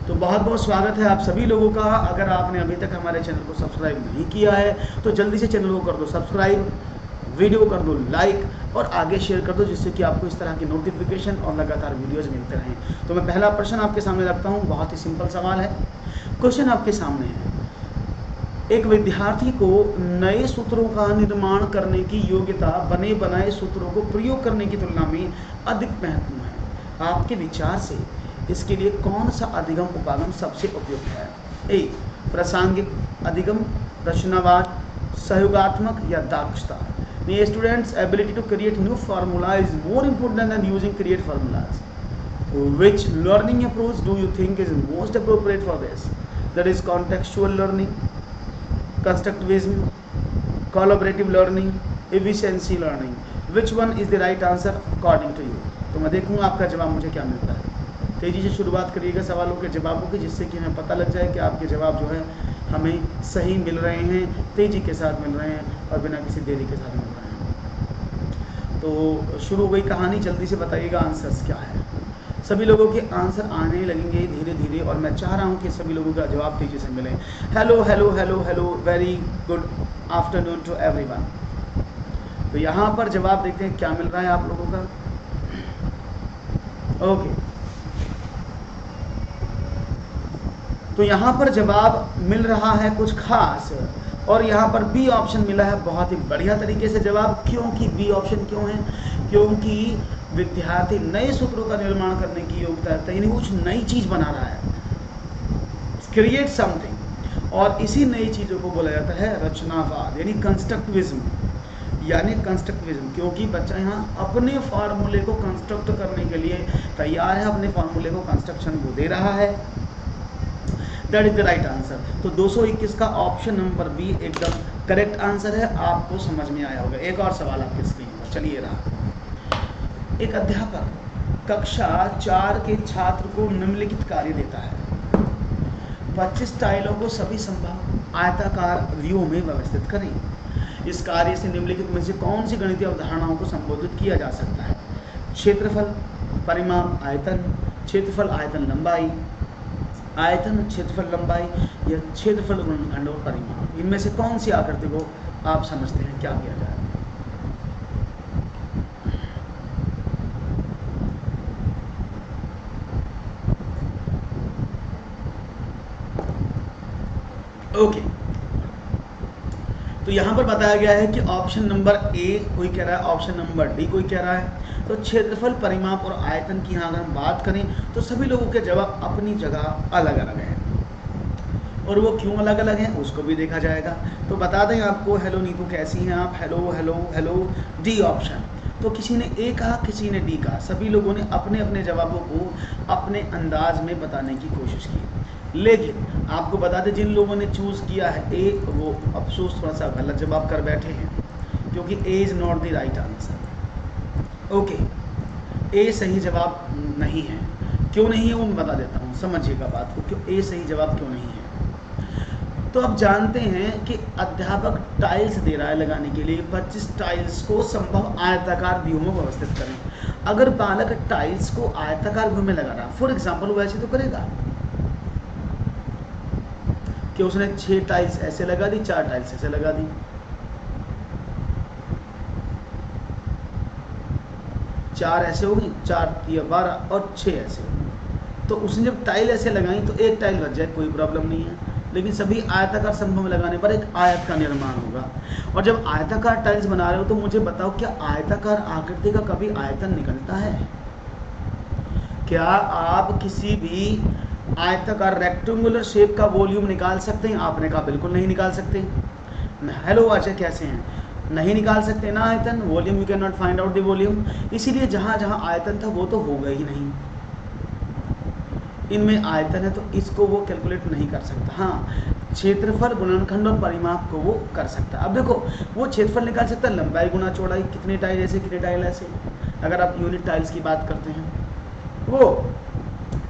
तो बहुत बहुत स्वागत है आप सभी लोगों का। अगर आपने अभी तक हमारे चैनल को सब्सक्राइब नहीं किया है तो जल्दी से चैनल को कर दो सब्सक्राइब, वीडियो कर दो लाइक और आगे शेयर कर दो, जिससे कि आपको इस तरह की नोटिफिकेशन और लगातार वीडियोज़ मिलते रहें। तो मैं पहला प्रश्न आपके सामने रखता हूँ, बहुत ही सिंपल सवाल है। क्वेश्चन आपके सामने है, एक विद्यार्थी को नए सूत्रों का निर्माण करने की योग्यता बने बनाए सूत्रों को प्रयोग करने की तुलना में अधिक महत्वपूर्ण है। आपके विचार से इसके लिए कौन सा अधिगम उपागम सबसे उपयुक्त है? ए प्रासंगिक अधिगम, रचनावाद, सहयोगात्मक या दाक्षता? Students ability to create new formula is more important than using create formulas. Which learning approach do you think is most appropriate for this? That is contextual learning, constructivism, collaborative learning, efficiency learning. Which one is the right answer according to you? तो मैं देखूंगा आपका जवाब मुझे क्या मिलता है। तेजी से शुरुआत करिएगा सवालों के जवाबों की, जिससे कि हमें पता लग जाए कि आपके जवाब जो है हमें सही मिल रहे हैं, तेजी के साथ मिल रहे हैं और बिना किसी देरी के साथ मिल रहे हैं। तो शुरू हो गई कहानी, जल्दी से बताइएगा आंसर्स क्या है। सभी लोगों के आंसर आने लगेंगे धीरे धीरे और मैं चाह रहा हूं कि सभी लोगों का जवाब तेजी से मिले। Hello hello hello hello, very good afternoon to everyone. तो यहाँ पर जवाब देखते हैं क्या मिल रहा है आप लोगों का। ओके, तो यहाँ पर जवाब मिल रहा है कुछ खास, और यहाँ पर बी ऑप्शन मिला है बहुत ही बढ़िया तरीके से जवाब। क्योंकि बी ऑप्शन क्यों है? क्योंकि विद्यार्थी नए सूत्रों का निर्माण करने की योग्यता रखता है, यानी कुछ नई चीज बना रहा है, क्रिएट समथिंग, और इसी नई चीजों को बोला जाता है रचनावाद यानी कंस्ट्रक्टिविज्म। क्योंकि बच्चा यहाँ अपने फार्मूले को कंस्ट्रक्ट करने के लिए तैयार है, अपने फार्मूले को कंस्ट्रक्शन को दे रहा है। That is the right answer. तो 221 का ऑप्शन नंबर बी एकदम करेक्ट आंसर है। आपको समझ में आया होगा। एक और सवाल आपके स्क्रीन पर चलिए रहा। एक अध्यापक कक्षा 4 के छात्र को निम्नलिखित कार्य देता है। 25 टाइलों को सभी संभव आयताकार व्यूह में व्यवस्थित करें। इस कार्य से निम्नलिखित में से कौन सी गणितीय अवधारणाओं को संबोधित किया जा सकता है? क्षेत्रफल, परिमाप, आयतन, क्षेत्रफल, आयतन, लंबाई, आयतन, क्षेत्रफल, लंबाई या क्षेत्रफल, गुणनखंड और परिमाप। इनमें से कौन सी आकृति को आप समझते हैं क्या किया जाए? ओके, तो यहां पर बताया गया है कि ऑप्शन नंबर ए कोई कह रहा है, ऑप्शन नंबर डी कोई कह रहा है। तो क्षेत्रफल, परिमाप और आयतन की यहाँ अगर हम बात करें तो सभी लोगों के जवाब अपनी जगह अलग अलग हैं, और वो क्यों अलग अलग हैं उसको भी देखा जाएगा। तो बता दें आपको, हेलो नीतू कैसी हैं आप? Hello hello hello. D option. तो किसी ने ए कहा, किसी ने डी कहा, सभी लोगों ने अपने अपने जवाबों को अपने अंदाज में बताने की कोशिश की। लेकिन आपको बता दें जिन लोगों ने चूज किया है ए, वो अफसोस थोड़ा सा गलत जवाब कर बैठे हैं, क्योंकि A is not the right answer. Okay, A सही जवाब नहीं है। क्यों नहीं है वो मैं बता देता हूँ, समझिएगा बात को, क्यों ए सही जवाब क्यों नहीं है। तो अब जानते हैं कि अध्यापक टाइल्स दे रहा है लगाने के लिए, 25 टाइल्स को संभव आयताकार व्यूह में व्यवस्थित करें। अगर बालक टाइल्स को आयताकार व्यूह में लगा रहा, फॉर एग्जाम्पल, वो ऐसे तो करेगा कि उसने 6 टाइल्स ऐसे लगा दी, 4 टाइल्स ऐसे लगा दी, 4 ऐसे होगी, 4 या 12 और 6 ऐसे होगी। तो उसने जब टाइल ऐसे लगाई तो एक टाइल बच जाए, कोई प्रॉब्लम नहीं है। लेकिन सभी आयताकार स्तंभों में लगाने पर एक आयत का निर्माण होगा। और जब आयताकार टाइल्स बना रहे हो तो मुझे बताओ, क्या आयताकार आकृति का कभी आयतन निकलता है? क्या आप किसी भी आयताकार रेक्टेंगुलर शेप का वॉल्यूम निकाल सकते हैं? आपने कहा बिल्कुल नहीं निकाल सकते। हेलो अजय कैसे हैं? नहीं निकाल सकते ना आयतन, volume, you can not find out the volume. इसीलिए जहां जहां आयतन था वो तो होगा ही नहीं, इनमें आयतन है तो इसको वो कैलकुलेट नहीं कर सकता। हाँ, क्षेत्रफल, गुणनखंड और परिमाप को वो कर सकता है। अब देखो, वो क्षेत्रफल निकाल सकता है, लंबाई गुना चौड़ाई, कितने टाइल ऐसे, कितने टाइल ऐसे, अगर आप यूनिट टाइल्स की बात करते हैं। वो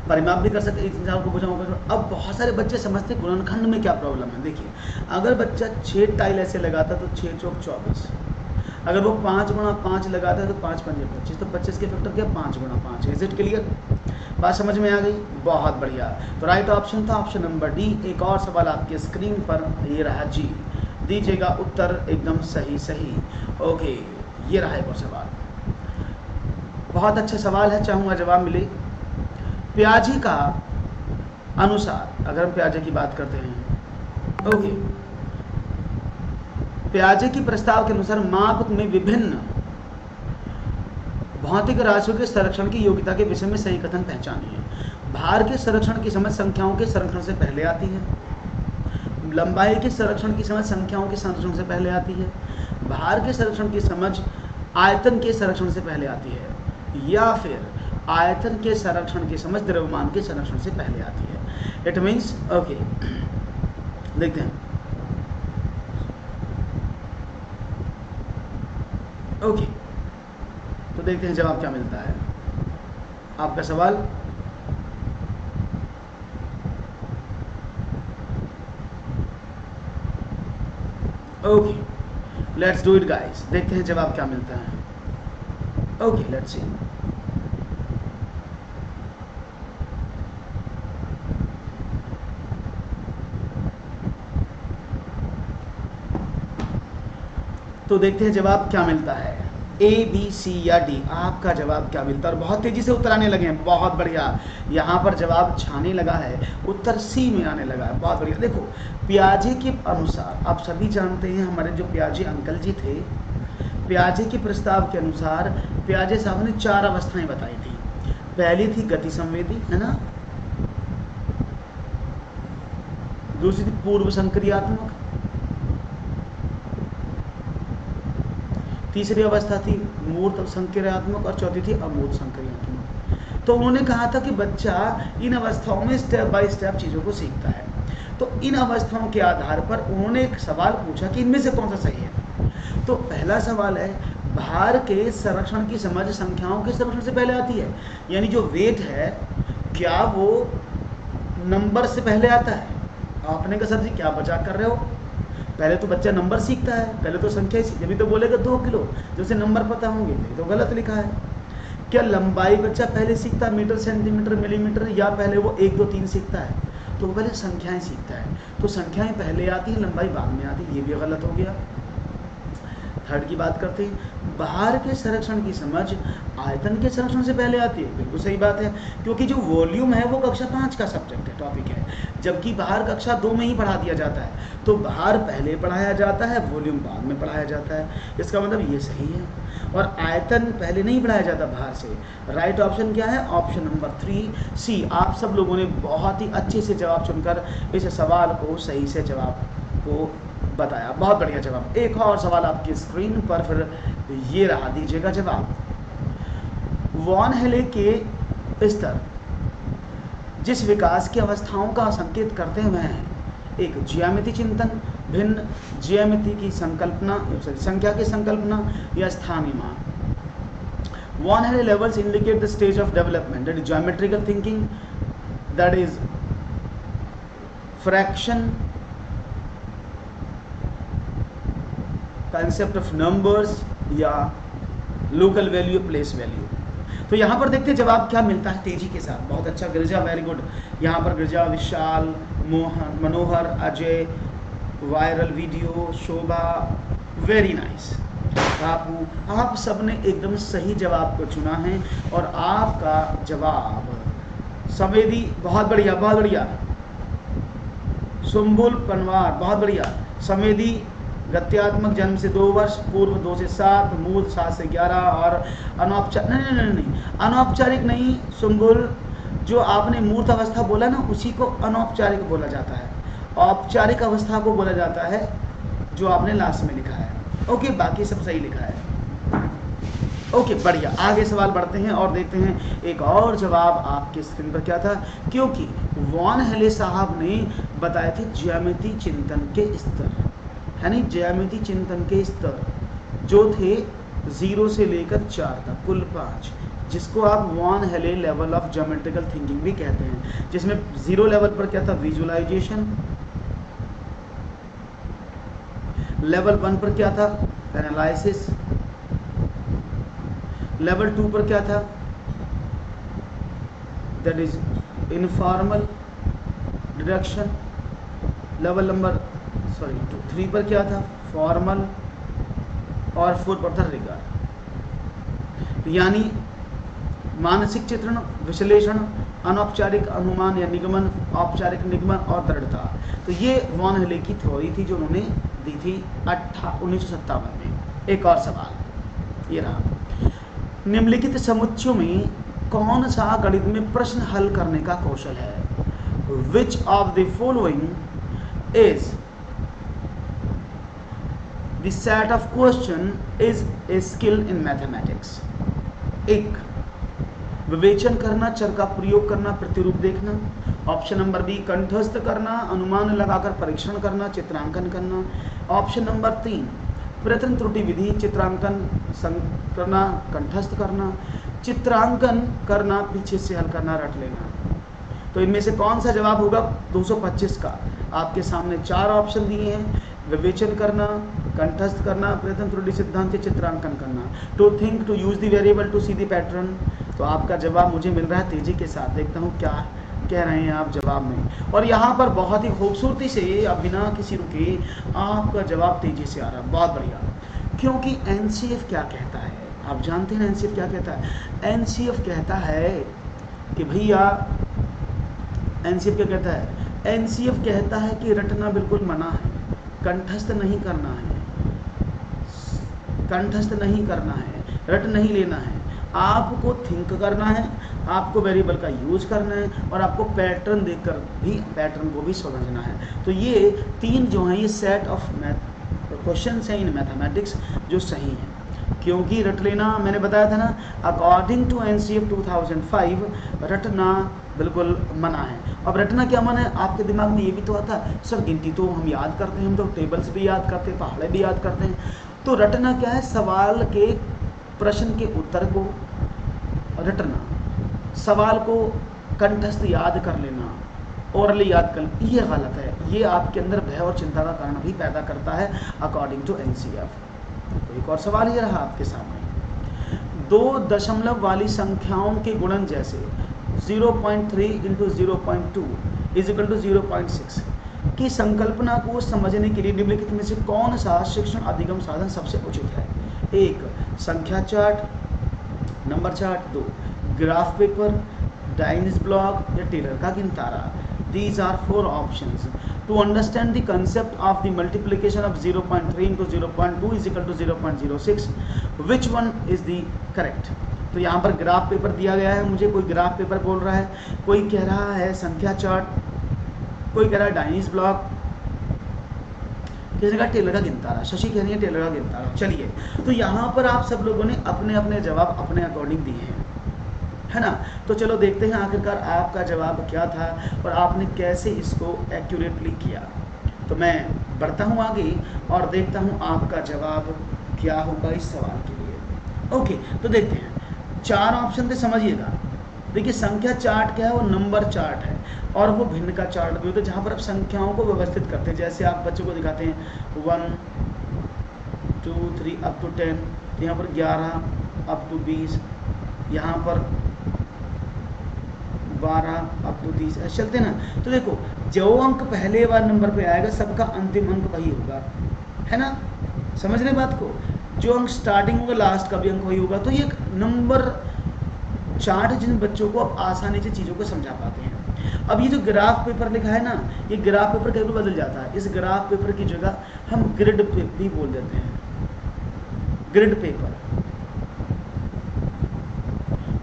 परिमाप भी कर सकते हैं, इंसान को बुझाऊंगा। अब बहुत सारे बच्चे समझते हैं गुणनखंड में क्या प्रॉब्लम है। देखिए, अगर बच्चा 6 टाइल ऐसे लगाता तो 6 चौक 24, अगर वो 5 गुणा 5 लगाता है तो 5 पंजे 25, तो 25 के फैक्टर क्या, 5 गुणा 5। Is it clear? बात समझ में आ गई? बहुत बढ़िया। तो राइट ऑप्शन था ऑप्शन नंबर डी। एक और सवाल आपके स्क्रीन पर ये रहा जी, दीजिएगा उत्तर एकदम सही सही। ओके, ये रहा एक और सवाल, बहुत अच्छा सवाल है, चाहूँगा जवाब मिले। पियाजे का अनुसार, अगर हम पियाजे की बात करते हैं, ओके, पियाजे की प्रस्ताव के अनुसार माप में विभिन्न भौतिक राशियों के संरक्षण की योग्यता के विषय में सही कथन पहचानिए। भार के संरक्षण की समझ संख्याओं के संरक्षण से पहले आती है। लंबाई के संरक्षण की समझ संख्याओं के संरक्षण से पहले आती है। भार के संरक्षण की समझ आयतन के संरक्षण से पहले आती है, या फिर आयतन के संरक्षण की समझ द्रव्यमान के संरक्षण से पहले आती है। इट मीन्स ओके, देखते हैं। ओके, तो देखते हैं जवाब क्या मिलता है। आपका सवाल, okay, let's do it guys. देखते हैं जवाब क्या मिलता है। Okay, let's see. तो देखते हैं जवाब क्या मिलता है, ए, बी, सी या डी। आपका जवाब क्या मिलता है? और बहुत तेजी से उत्तर आने लगे हैं, बहुत बढ़िया। यहाँ पर जवाब छाने लगा है, उत्तर सी में आने लगा है, बहुत बढ़िया। देखो, पियाजे के अनुसार, आप सभी जानते हैं हमारे जो पियाजे अंकल जी थे, पियाजे के प्रस्ताव के अनुसार पियाजे साहब ने 4 अवस्थाएं बताई थी। पहली थी गति संवेदी, है ना, दूसरी थी पूर्व संक्रियात्मक, तीसरी अवस्था थी मूर्त संक्रियात्मक और चौथी थी अमूर्त संक्रियात्मक। तो उन्होंने कहा था कि बच्चा इन अवस्थाओं में स्टेप बाय स्टेप चीज़ों को सीखता है। तो इन अवस्थाओं के आधार पर उन्होंने एक सवाल पूछा कि इनमें से कौन सा सही है। तो पहला सवाल है, भार के संरक्षण की समझ संख्याओं के संरक्षण से पहले आती है, यानी जो वेट है क्या वो नंबर से पहले आता है? आपने कहा सर जी क्या मजाक कर रहे हो, पहले तो बच्चा नंबर सीखता है, पहले तो संख्या ही, जब भी तो बोलेगा 2 किलो, जैसे नंबर पता होंगे, तो गलत लिखा है। क्या लंबाई बच्चा पहले सीखता है, मीटर सेंटीमीटर मिलीमीटर, या पहले वो 1 2 3 सीखता है? तो वो पहले संख्याएं सीखता है। तो संख्याएं पहले आती हैं, लंबाई बाद में आती है, ये भी गलत हो गया। थर्ड की बात करते हैं, भार के संरक्षण की समझ आयतन के संरक्षण से पहले आती है, बिल्कुल सही बात है, क्योंकि जो वॉल्यूम है वो कक्षा 5 का सब्जेक्ट है, टॉपिक है, जबकि भार कक्षा 2 में ही पढ़ा दिया जाता है। तो भार पहले पढ़ाया जाता है, वॉल्यूम बाद में पढ़ाया जाता है, इसका मतलब ये सही है। और आयतन पहले नहीं पढ़ाया जाता भार से। राइट ऑप्शन क्या है? ऑप्शन नंबर 3 सी। आप सब लोगों ने बहुत ही अच्छे से जवाब चुनकर इस सवाल को सही से जवाब को बताया, बहुत बढ़िया जवाब। एक और सवाल आपकी स्क्रीन पर, फिर ये रहा, दीजिएगा जवाब। वॉन हेले के स्तर जिस विकास की अवस्थाओं का संकेत करते हुए हैं, एक ज्यामिति चिंतन, भिन्न ज्यामिति की संकल्पना, संख्या की संकल्पना या स्थानीय मान। वॉन हेले levels indicate the stage of development, that is geometrical thinking, that is fraction, concept of numbers, या लोकल वैल्यू, प्लेस वैल्यू। तो यहाँ पर देखते हैं जवाब क्या मिलता है तेजी के साथ। बहुत अच्छा गिरजा, वेरी गुड। यहाँ पर गिरजा, विशाल, मोहन, मनोहर, अजय, वायरल वीडियो, शोभा, वेरी नाइस। आप सबने एकदम सही जवाब को चुना है और आपका जवाब संवेदी, बहुत बढ़िया, बहुत बढ़िया। सुम्बुल पनवार, बहुत बढ़िया। संवेदी गत्यात्मक जन्म से 2 वर्ष, पूर्व 2 से 7, मूल 7 से 11, और अनौपचारिक नहीं, अनौपचारिक नहीं सुम्बुल, जो आपने मूर्त अवस्था बोला ना, उसी को अनौपचारिक बोला जाता है। औपचारिक अवस्था को बोला जाता है जो आपने लास्ट में लिखा है। ओके, बाकी सब सही लिखा है। ओके, बढ़िया। आगे सवाल बढ़ते हैं और देखते हैं एक और जवाब आपके स्क्रीन पर क्या था, क्योंकि वॉन हेले साहब ने बताए थे ज्यामिति चिंतन के स्तर, है नहीं, ज्यामिति चिंतन के स्तर जो थे 0 से लेकर 4 तक, कुल 5, जिसको आप वॉन हेले लेवल ऑफ ज्योमेट्रिकल थिंकिंग भी कहते हैं, जिसमें 0 लेवल पर क्या था, विजुअलाइजेशन, लेवल 1 पर क्या था, एनालिसिस, लेवल 2 पर क्या था, that is informal deduction. Level number 3 पर क्या था, फॉर्मल, और 4 पर था रिगार्ड, यानी मानसिक चित्रण, विश्लेषण, अनौपचारिक अनुमान या निगमन, औपचारिक निगमन और दृढ़ता। तो ये वॉन हेले की थ्योरी थी जो उन्होंने दी थी 1957 में। एक और सवाल ये रहा, निम्नलिखित समुच्चयों में कौन सा गणित में प्रश्न हल करने का कौशल है? Which of the following is the set of question is a skill in mathematics? एक, विवेचन करना, चर का प्रयोग करना, प्रतिरूप देखना। ऑप्शन नंबर बी, कंठस्थ करना, अनुमान लगाकर परीक्षण करना, चित्रांकन करना। ऑप्शन नंबर 3, प्रयत्न त्रुटि विधि, चित्रांकन करना, कंठस्थ करना, चित्रांकन करना, पीछे से हल करना, रट लेना। तो इनमें से कौन सा जवाब होगा 225 का? आपके सामने 4 ऑप्शन दिए हैं, विवेचन करना, कंठस्थ करना, प्रयत्न त्रुटि सिद्धांत, चित्रांकन करना। To think, to use the variable, to see the pattern. तो आपका जवाब मुझे मिल रहा है तेजी के साथ, देखता हूँ क्या कह रहे हैं आप जवाब में। और यहाँ पर बहुत ही खूबसूरती से अब बिना किसी रुके आपका जवाब तेजी से आ रहा है, बहुत बढ़िया। क्योंकि एनसीएफ क्या कहता है, आप जानते हैं एनसीएफ क्या कहता है? एनसीएफ कहता है कि भैया, एनसीएफ क्या कहता है? एनसीएफ कहता है कि रटना बिल्कुल मना है, कंठस्थ नहीं करना है, कंठस्थ नहीं करना है, रट नहीं लेना है, आपको थिंक करना है, आपको वेरिएबल का यूज करना है, और आपको पैटर्न देखकर भी पैटर्न को भी समझना है। तो ये 3 जो हैं ये सेट ऑफ क्वेश्चंस हैं इन मैथमेटिक्स जो सही हैं। क्योंकि रट लेना मैंने बताया था ना, अकॉर्डिंग टू एनसीएफ 2005 रटना बिल्कुल मना है। अब रटना क्या मना है? आपके दिमाग में ये भी तो आता, सर गिनती तो हम याद करते हैं, हम तो टेबल्स भी याद करते हैं, पहाड़े भी याद करते हैं। तो रटना क्या है? सवाल के प्रश्न के उत्तर को रटना, सवाल को कंठस्थ याद कर लेना, ओरली याद कर, ये गलत है। ये आपके अंदर भय और चिंता का कारण भी पैदा करता है अकॉर्डिंग टू एनसीएफ। तो एक और सवाल ये रहा आपके सामने, 2 दशमलव वाली संख्याओं के गुणन जैसे 0.3 × 0.2 = 0.6 की संकल्पना को समझने के लिए निम्नलिखित में से कौन सा शिक्षण अधिगम साधन सबसे उचित है? 1, संख्या chart, number chart. 2, graph paper, Dienes block या टेलर का गिनतारा। These are 4 options to understand the concept of the multiplication of 0.3 × 0.2 = 0.06. Which one is the correct? तो यहाँ पर ग्राफ पेपर दिया गया है, मुझे कोई ग्राफ पेपर बोल रहा है, कोई कह रहा है संख्या चार्ट, कोई कह रहा है डाइनिस ब्लॉक, किसी ने कहा टेलर का गिनतारा, शशि कह रही है टेलर का गिनतारा। चलिए, तो यहाँ पर आप सब लोगों ने अपने अपने जवाब अपने अकॉर्डिंग दिए हैं, है ना। तो चलो देखते हैं आखिरकार आपका जवाब क्या था और आपने कैसे इसको एक्यूरेटली किया। तो मैं बढ़ता हूँ आगे और देखता हूँ आपका जवाब क्या होगा इस सवाल के लिए। ओके, तो देखते हैं। 4 ऑप्शन थे, समझिएगा। देखिए, संख्या चार्ट क्या है? वो नंबर चार्ट है, और वो भिन्न का चार्ट भी होता है जहाँ पर आप संख्याओं को व्यवस्थित करते हैं। जैसे आप बच्चों को दिखाते हैं 1 2 3 अप टू 10, यहाँ पर 11 अप टू 20, यहाँ पर 12 अप टू 30, ऐसे चलते ना। तो देखो, जो अंक पहले बार नंबर पे आएगा सबका अंतिम अंक वही होगा, है ना। समझ रहे बात को? जो अंक स्टार्टिंग होगा लास्ट का भी अंक वही होगा। तो ये नंबर चार्ट जिन बच्चों को आप आसानी से चीज़ों को समझा पाते हैं। अब ये जो ग्राफ पेपर लिखा है ना, ये ग्राफ पेपर कभी बदल जाता है। इस ग्राफ पेपर की जगह हम ग्रिड भी बोल देते हैं, ग्रिड पेपर।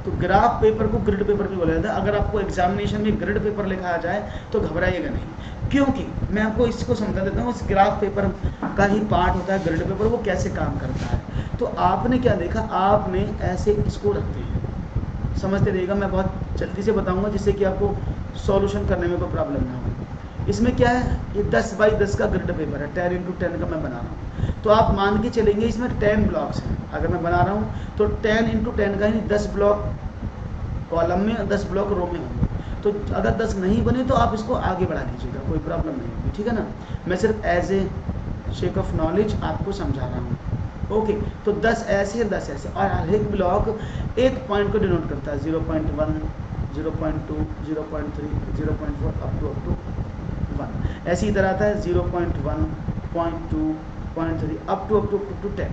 तो ग्राफ पेपर को ग्रिड पेपर भी बोला जाता है। अगर आपको एग्जामिनेशन में ग्रिड पेपर लिखाया जाए तो घबराइएगा नहीं, क्योंकि मैं आपको इसको समझा देता हूँ। इस ग्राफ पेपर का ही पार्ट होता है ग्रिड पेपर, वो कैसे काम करता है। तो आपने क्या देखा, आपने ऐसे इसको रखते हैं, समझते रहिएगा। मैं बहुत जल्दी से बताऊंगा जिससे कि आपको सॉल्यूशन करने में कोई प्रॉब्लम ना हो। इसमें क्या है, ये 10 बाई 10 का ग्रिड पेपर है, 10 × 10 का मैं बना रहा हूँ। तो आप मान के चलेंगे इसमें 10 ब्लॉक्स हैं। अगर मैं बना रहा हूँ तो 10 × 10 का, यानी 10 ब्लॉक कॉलम में और 10 ब्लॉक रो में होंगे। तो अगर 10 नहीं बने तो आप इसको आगे बढ़ा लीजिएगा, कोई प्रॉब्लम नहीं होगी, ठीक है ना। मैं सिर्फ as a sake of knowledge आपको समझा रहा हूँ। ओके, तो 10 ऐसे 10 ऐसे, और हर एक ब्लॉक एक पॉइंट को डिनोट करता है। 0.1 0.2, 0.3, 0.4 अप टू 1। ऐसी तरह आता है 0.1, 0.2, 0.3 अप टू 10,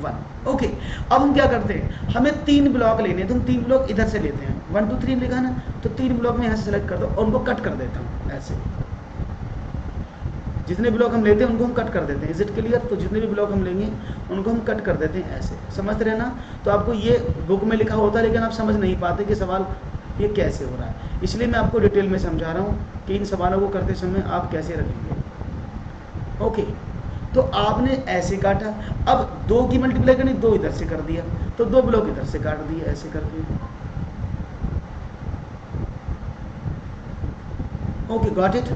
1। ओके, अब हम क्या करते हैं, हमें 3 ब्लॉक लेने हैं, तो हम 3 ब्लॉक इधर से लेते हैं। 1 2 3 लिखा ना, तो 3 ब्लॉक में यहाँ से सेलेक्ट कर दो और उनको कट कर देता हूँ ऐसे। जितने ब्लॉक हम लेते हैं उनको हम कट कर देते हैं। Is it clear? तो जितने भी ब्लॉक हम लेंगे उनको हम कट कर देते हैं ऐसे, समझ रहे ना? तो आपको ये बुक में लिखा होता है लेकिन आप समझ नहीं पाते कि सवाल ये कैसे हो रहा है, इसलिए मैं आपको डिटेल में समझा रहा हूँ कि इन सवालों को करते समय आप कैसे रखेंगे। ओके, तो आपने ऐसे काटा, अब 2 की मल्टीप्लाई करनी, 2 इधर से कर दिया, तो 2 ब्लॉक इधर से काट दिए ऐसे करके। Okay, got it?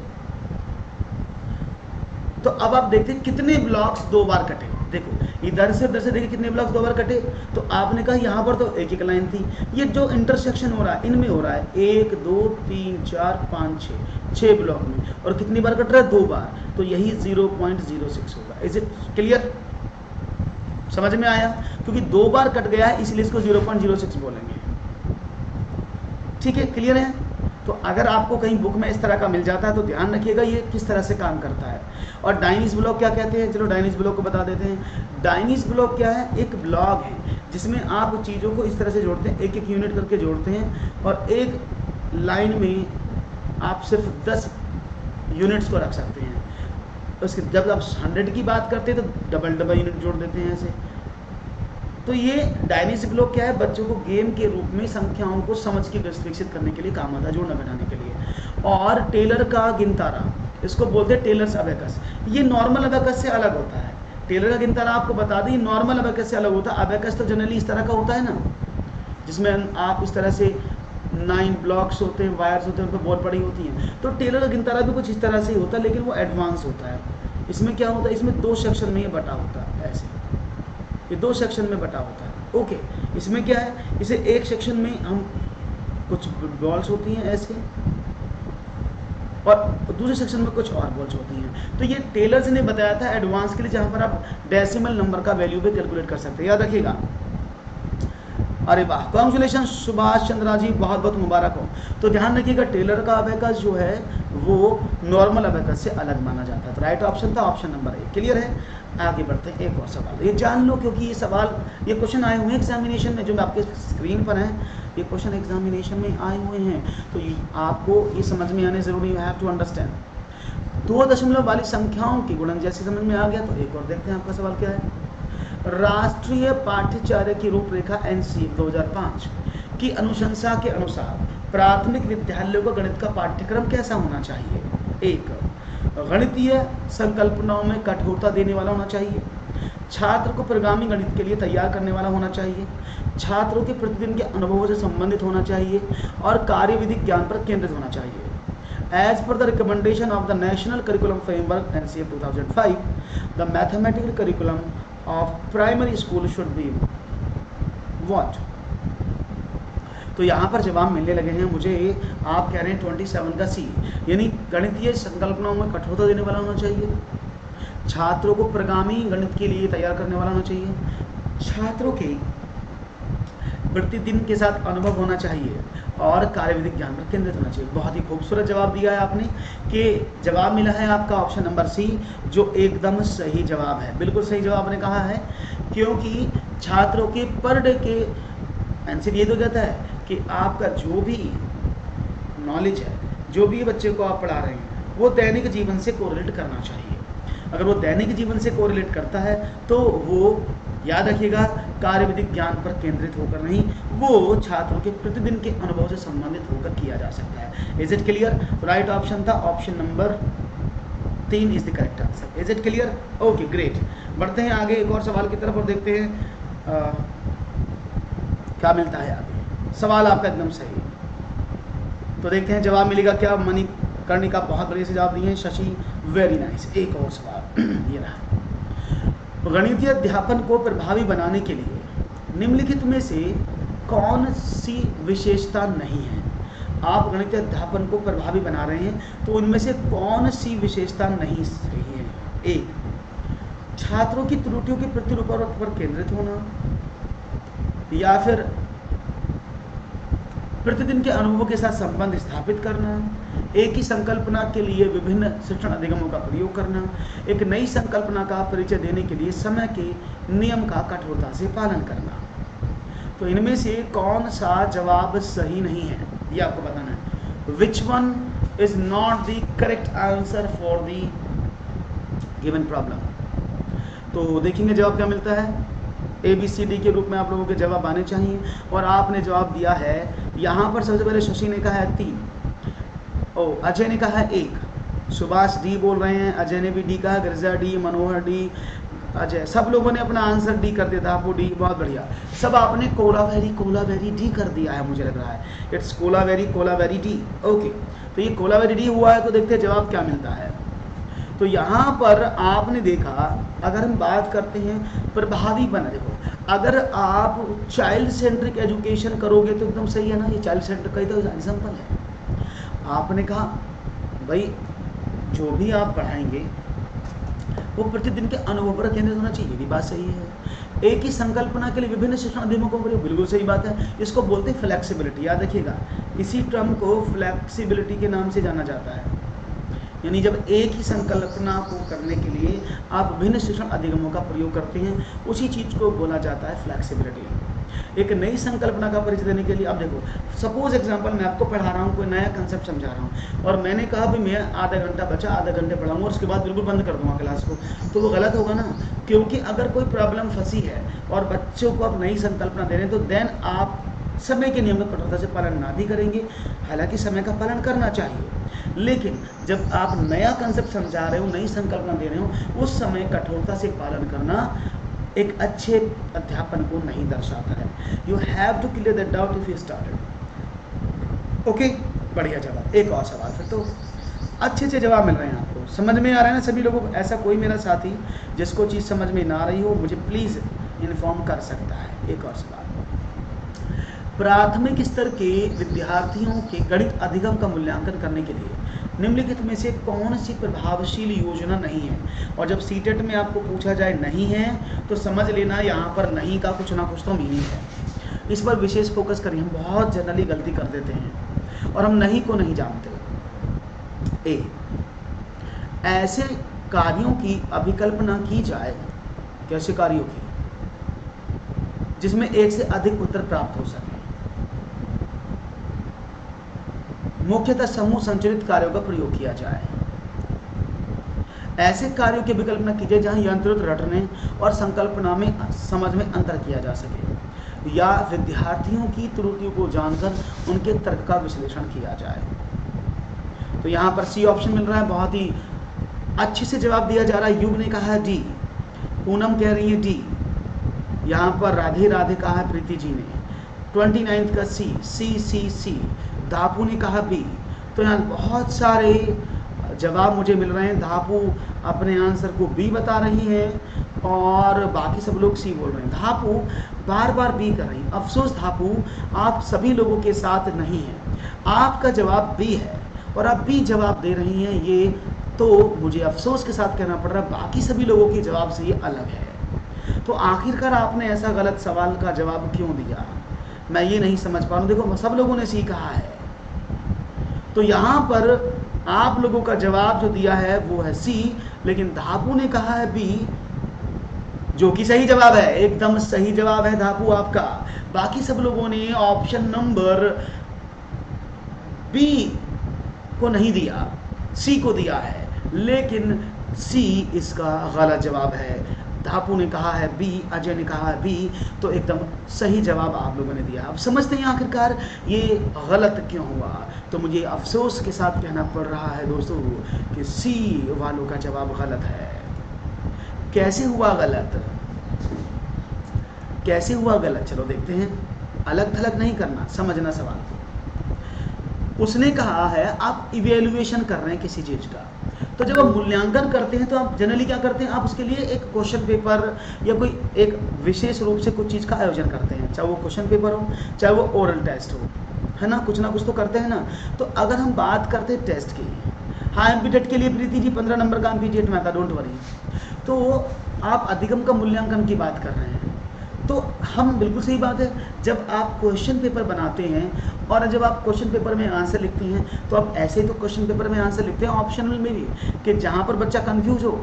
तो अब आप देखते हैं कितने ब्लॉक्स 2 बार कटे। देखो इधर से उधर से देखिए कितने ब्लॉक्स 2 बार कटे। तो आपने कहा यहाँ पर तो एक एक लाइन थी, ये जो इंटरसेक्शन हो रहा है इनमें हो रहा है 1 2 3 4 5 6 ब्लॉक में, और कितनी बार कट रहा है? 2 बार, तो यही 0.06 होगा। Is it clear? समझ में आया? क्योंकि 2 बार कट गया है इसलिए इसको 0.06 बोलेंगे। ठीक है, क्लियर है? तो अगर आपको कहीं बुक में इस तरह का मिल जाता है तो ध्यान रखिएगा ये किस तरह से काम करता है। और डायनीज ब्लॉक क्या कहते हैं? चलो डायनीज ब्लॉक को बता देते हैं। डायनीज ब्लॉक क्या है? एक ब्लॉक है जिसमें आप चीज़ों को इस तरह से जोड़ते हैं, एक एक यूनिट करके जोड़ते हैं, और एक लाइन में आप सिर्फ 10 यूनिट्स को रख सकते हैं। उसके जब आप 100 की बात करते हैं तो डबल यूनिट जोड़ देते हैं ऐसे। तो ये डायनीज ब्लॉक क्या है? बच्चों को गेम के रूप में संख्याओं को समझ के विकसित करने के लिए काम आता है, जोड़ना घटाने के लिए। और टेलर का गिनतारा, इसको बोलते हैं टेलर्स अबेकस। ये नॉर्मल अबेकस से अलग होता है। टेलर का गिनतारा आपको बता दें नॉर्मल अबेकस से अलग होता है। अबेकस तो जनरली इस तरह का होता है ना, जिसमें आप इस तरह से 9 ब्लॉक्स होते हैं, वायर्स होते हैं, उन पर बॉल पड़ी होती है। तो टेलर का गिनतारा भी कुछ इस तरह से ही होता है, लेकिन वो एडवांस होता है। इसमें क्या होता है? इसमें 2 सेक्शन में ये बटा होता है ऐसे, ये 2 सेक्शन में बटा होता है। ओके, इसमें क्या है? इसे एक सेक्शन में हम कुछ बॉल्स होती हैं ऐसे, और दूसरे सेक्शन में कुछ और बॉल्स होती हैं। तो ये टेलर्स ने बताया था एडवांस के लिए, जहां पर आप डेसिमल नंबर का वैल्यू भी कैलकुलेट कर सकते हैं। याद रखिएगा। अरे वाह, कॉन्ग्रेचुलेशन सुभाष चंद्रा जी, बहुत बहुत मुबारक हो। तो ध्यान रखिएगा टेलर का अबेकस जो है वो नॉर्मल अबेकस से अलग माना जाता है। तो राइट ऑप्शन था ऑप्शन नंबर 1। क्लियर है? आगे बढ़ते हैं, एक और सवाल ये जान लो, क्योंकि ये सवाल, ये क्वेश्चन आए हुए हैं एग्जामिनेशन में, जो मैं आपके स्क्रीन पर हैं, ये क्वेश्चन एग्जामिनेशन में आए हुए हैं। तो आपको ये समझ में आने जरूरी, यू हैव टू अंडरस्टैंड। 2 दशमलव वाली संख्याओं की गुणन जैसे समझ में आ गया, तो एक और देखते हैं आपका सवाल क्या है। राष्ट्रीय पाठ्यचर्या की रूपरेखा NCERT 2005 की अनुशंसा के अनुसार प्राथमिक विद्यालयों का गणित का पाठ्यक्रम कैसा होना चाहिए? 1, गणितीय संकल्पनाओं में कठोरता देने वाला होना चाहिए, छात्र को प्रोग्रामी गणित के लिए तैयार करने वाला होना चाहिए, छात्रों के प्रतिदिन के अनुभवों से संबंधित होना चाहिए, और कार्यविधिक ज्ञान पर केंद्रित होना चाहिए। As per the recommendation of the National Curriculum Framework NCERT 2005, the mathematical curriculum of primary school should be what? तो यहाँ पर जवाब मिलने लगे हैं मुझे। आप कह रहे हैं 27 का C, यानी गणितीय संकल्पनाओं में कठोरता देने वाला होना चाहिए, छात्रों को प्रोग्रामी गणित के लिए तैयार करने वाला होना चाहिए, छात्रों के प्रतिदिन के साथ अनुभव होना चाहिए, और कार्यविधिक ज्ञान पर केंद्रित होना चाहिए। बहुत ही खूबसूरत जवाब दिया है आपने, कि जवाब मिला है आपका ऑप्शन नंबर C, जो एकदम सही जवाब है। बिल्कुल सही जवाब आपने कहा है, क्योंकि छात्रों के पर डे के आंसर ये तो कहता है कि आपका जो भी नॉलेज है, जो भी बच्चे को आप पढ़ा रहे हैं, वो दैनिक जीवन से कोरिलेट करना चाहिए। अगर वो दैनिक जीवन से कोरिलेट करता है तो वो, याद रखिएगा, कार्यविधिक ज्ञान पर केंद्रित होकर नहीं, वो छात्रों के प्रतिदिन के अनुभव से संबंधित होकर किया जा सकता है। Is it clear? Right option था option number 3 is the correct answer. Is it clear? Okay, great. बढ़ते हैं आगे एक और सवाल की तरफ और देखते हैं क्या मिलता है आगे। सवाल आपका एकदम सही, तो देखते हैं जवाब मिलेगा क्या। मणिकर्णिका बहुत बढ़िया से जवाब दिए हैं। Shashi, very nice. एक और सवाल ये रहा। गणितीय अध्यापन को प्रभावी बनाने के लिए निम्नलिखित में से कौन सी विशेषता नहीं है? आप गणितीय अध्यापन को प्रभावी बना रहे हैं, तो उनमें से कौन सी विशेषता नहीं सही है? 1, छात्रों की त्रुटियों के प्रतिरूपण पर केंद्रित होना, या फिर प्रतिदिन के अनुभवों के साथ संबंध स्थापित करना, एक ही संकल्पना के लिए विभिन्न शिक्षण अधिगमों का प्रयोग करना, एक नई संकल्पना का परिचय देने के लिए समय के नियम का कठोरता से पालन करना। तो इनमें से कौन सा जवाब सही नहीं है ये आपको बताना है। Which one is not the correct answer for the given problem. तो देखेंगे जवाब क्या मिलता है। ABCD के रूप में आप लोगों के जवाब आने चाहिए और आपने जवाब दिया है यहाँ पर। सबसे पहले शशि ने कहा है 3, अजय ने कहा है 1, सुभाष D बोल रहे हैं, अजय ने भी D कहा, गिरजा D, मनोहर D, अजय, सब लोगों ने अपना आंसर D कर दिया था। आपको D, बहुत बढ़िया। सब आपने कोलावेरी D कर दिया है, मुझे लग रहा है इट्स कोलावेरी D। ओके, तो ये कोलावेरी D हुआ है। तो देखते हैं जवाब क्या मिलता है। तो यहाँ पर आपने देखा, अगर हम बात करते हैं प्रभावी बना, देखो अगर आप चाइल्ड सेंट्रिक एजुकेशन करोगे तो एकदम सही है ना, ये चाइल्ड सेंट्रिक का ही तो एग्जाम्पल है। आपने कहा भाई जो भी आप पढ़ाएंगे वो प्रतिदिन के अनुभव पर केंद्रित होना चाहिए, ये भी बात सही है। एक ही संकल्पना के लिए विभिन्न शिक्षण अधिगमों को प्रयोग, बिल्कुल सही बात है। इसको बोलते हैं फ्लेक्सिबिलिटी, याद रखिएगा, इसी टर्म को फ्लेक्सिबिलिटी के नाम से जाना जाता है। यानी जब एक ही संकल्पना को करने के लिए आप विभिन्न शिक्षण अधिगमों का प्रयोग करते हैं, उसी चीज को बोला जाता है फ्लेक्सिबिलिटी। एक नई संकल्पना का परिचय देने के लिए, आप देखो सपोज एग्जांपल मैं आपको पढ़ा रहा हूँ, कोई नया कंसेप्ट समझा रहा हूँ और मैंने कहा भी मैं आधा घंटा बचा, आधा घंटे पढ़ाऊंगा और उसके बाद बिल्कुल बंद कर दूंगा क्लास को, तो वो गलत होगा ना। क्योंकि अगर कोई प्रॉब्लम फंसी है और बच्चों को आप नई संकल्पना दे रहे हैं, तो देन आप समय के नियम कठोरता से पालन ना भी करेंगे। हालांकि समय का पालन करना चाहिए, लेकिन जब आप नया कंसेप्ट समझा रहे हो, नई संकल्पना दे रहे हो, उस समय कठोरता से पालन करना एक अच्छे अध्यापन को नहीं दर्शाता है। You have to clear that doubt if you started. Okay, बढ़िया जवाब। एक और सवाल फिर, तो अच्छे जवाब मिल रहे हैं आपको, समझ में आ रहा है ना सभी लोगों को। ऐसा कोई मेरा साथी जिसको चीज़ समझ में ना आ रही हो, मुझे प्लीज़ इन्फॉर्म कर सकता है। एक और सवाल, प्राथमिक स्तर के विद्यार्थियों के गणित अधिगम का मूल्यांकन करने के लिए निम्नलिखित में से कौन सी प्रभावशील योजना नहीं है। और जब सीटेट में आपको पूछा जाए नहीं है, तो समझ लेना यहाँ पर नहीं का कुछ ना कुछ तो मीनिंग है। इस पर विशेष फोकस करिए। हम बहुत जनरली गलती कर देते हैं और हम नहीं को नहीं जानते। ए, ऐसे कार्यों की अभिकल्पना की जाए, कैसे कार्यों की जिसमें एक से अधिक उत्तर प्राप्त हो सके। मुख्यतः समूह संचालित कार्यों का प्रयोग किया जाए। ऐसे कार्यों की विकल्पना कीजिए जहां यंत्रित रटने और संकल्पना में समझ में अंतर किया जा सके, या विद्यार्थियों की त्रुटियों को जानकर उनके तर्क का विश्लेषण किया जाए। तो यहाँ पर सी ऑप्शन मिल रहा है, बहुत ही अच्छे से जवाब दिया जा रहा है। युग ने कहा है डी, पूनम कह रही है डी, यहाँ पर राधे राधे कहा है प्रीति जी ने, 29 का सी, धापू ने कहा बी। तो यहाँ बहुत सारे जवाब मुझे मिल रहे हैं। धापू अपने आंसर को बी बता रही है और बाकी सब लोग सी बोल रहे हैं। धापू बार बार बी कर रही है। अफसोस धापू, आप सभी लोगों के साथ नहीं है, आपका जवाब बी है और आप बी जवाब दे रही हैं, ये तो मुझे अफसोस के साथ कहना पड़ रहा है। बाकी सभी लोगों के जवाब से ये अलग है। तो आखिरकार आपने ऐसा गलत सवाल का जवाब क्यों दिया, मैं ये नहीं समझ पा रहा हूँ। देखो सब लोगों ने सी कहा है, तो यहाँ पर आप लोगों का जवाब जो दिया है वो है सी, लेकिन धापू ने कहा है बी, जो कि सही जवाब है, एकदम सही जवाब है धापू आपका। बाकी सब लोगों ने ऑप्शन नंबर बी को नहीं दिया, सी को दिया है, लेकिन सी इसका गलत जवाब है। धापू ने कहा है बी, अजय ने कहा है बी, तो एकदम सही जवाब आप लोगों ने दिया। अब समझते हैं आखिरकार ये गलत क्यों हुआ। तो मुझे अफसोस के साथ कहना पड़ रहा है दोस्तों कि सी वालों का जवाब गलत है। कैसे हुआ गलत, कैसे हुआ गलत, चलो देखते हैं। अलग थलग नहीं करना, समझना सवाल को। उसने कहा है आप इवेल्युएशन कर रहे हैं किसी चीज का, तो जब आप मूल्यांकन करते हैं तो आप जनरली क्या करते हैं, आप उसके लिए एक क्वेश्चन पेपर या कोई एक विशेष रूप से कुछ चीज़ का आयोजन करते हैं, चाहे वो क्वेश्चन पेपर हो चाहे वो ओरल टेस्ट हो, है ना, कुछ ना कुछ तो करते हैं ना। तो अगर हम बात करते हैं टेस्ट की, हाँ एमपीटेट के लिए प्रीति जी 15 नंबर का एमपीटेट में था, डोंट वरी। तो आप अधिगम का मूल्यांकन की बात कर रहे हैं, तो हम बिल्कुल सही बात है, जब आप क्वेश्चन पेपर बनाते हैं और जब आप क्वेश्चन पेपर में आंसर लिखते हैं तो आप ऐसे ही तो क्वेश्चन पेपर में आंसर लिखते हैं ऑप्शनल में भी, कि जहाँ पर बच्चा कंफ्यूज हो,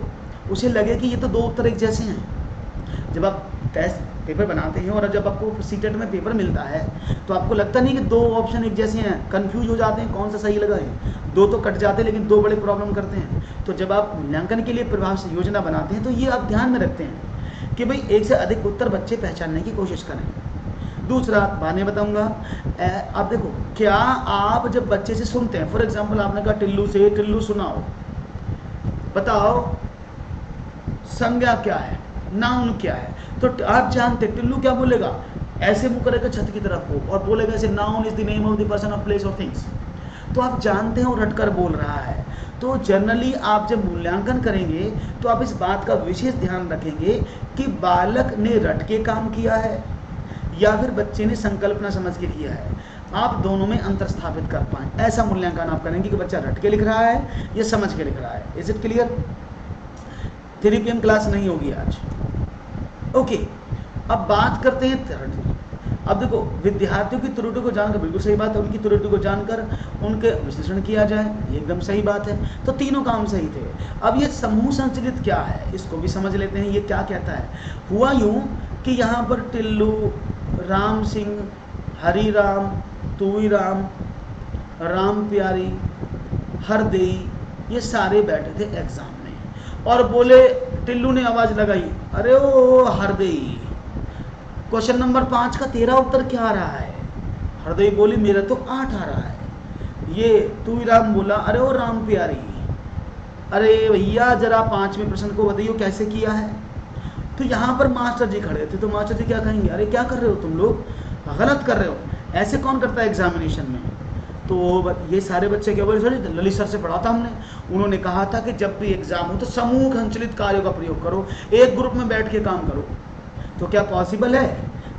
उसे लगे कि ये तो दो उत्तर एक जैसे हैं। जब आप टेस्ट पेपर बनाते हैं और जब आपको सीटेट में पेपर मिलता है तो आपको लगता नहीं कि दो ऑप्शन एक जैसे हैं, कंफ्यूज हो जाते हैं कौन सा सही लगा है, दो तो कट जाते हैं लेकिन दो बड़े प्रॉब्लम करते हैं। तो जब आप मूल्यांकन के लिए प्रभाव से योजना बनाते हैं तो ये आप ध्यान में रखते हैं कि भाई एक से अधिक उत्तर बच्चे पहचानने की कोशिश करें। दूसरा बाद में बताऊंगा, आप देखो क्या आप जब बच्चे से सुनते हैं, फॉर एग्जाम्पल आपने कहा टिल्लू से टिल्लू सुनाओ, बताओ संज्ञा क्या है, नाउन क्या है, तो आप जानते टिल्लू क्या बोलेगा, ऐसे मुंह करेगा छत की तरफ को और बोलेगा ऐसे noun is the name of the person of place और थिंग्स। तो आप जानते हैं वो रटकर बोल रहा है। तो जनरली आप जब मूल्यांकन करेंगे तो आप इस बात का विशेष ध्यान रखेंगे कि बालक ने रट के काम किया है या फिर बच्चे ने संकल्पना समझ के किया है। आप दोनों में अंतर स्थापित कर पाएं, ऐसा मूल्यांकन आप करेंगे कि बच्चा रट के लिख रहा है या समझ के लिख रहा है। Is it clear? 3 PM class नहीं होगी आज। ओके, अब बात करते हैं थर्ड। अब देखो विद्यार्थियों की त्रुटि को जानकर, बिल्कुल सही बात है, उनकी त्रुटि को जानकर उनके विश्लेषण किया जाए, ये एकदम सही बात है। तो तीनों काम सही थे। अब ये समूह संचलित क्या है इसको भी समझ लेते हैं, ये क्या कहता है। हुआ यूं कि यहाँ पर टिल्लू, राम सिंह, हरी राम, तुई राम, राम प्यारी, हरदेई, ये सारे बैठे थे एग्जाम में और बोले, टिल्लू ने आवाज लगाई, अरे ओ हरदेई, क्वेश्चन नंबर 5 का तेरा उत्तर क्या आ रहा है? हरदेई बोली मेरा तो 8 आ रहा है। ये तुई राम बोला, अरे ओ राम प्यारी, अरे भैया जरा 5वें प्रश्न को बताइए कैसे किया है। तो यहाँ पर मास्टर जी खड़े थे, तो मास्टर जी क्या कहेंगे, अरे क्या कर रहे हो तुम लोग, गलत कर रहे हो, ऐसे कौन करता है एग्जामिनेशन में। तो ये सारे बच्चे क्या बोले, सर ललित सर से पढ़ा था हमने, उन्होंने कहा था कि जब भी एग्जाम हो तो समूह संचलित कार्यों का प्रयोग करो, एक ग्रुप में बैठ के काम करो। तो क्या पॉसिबल है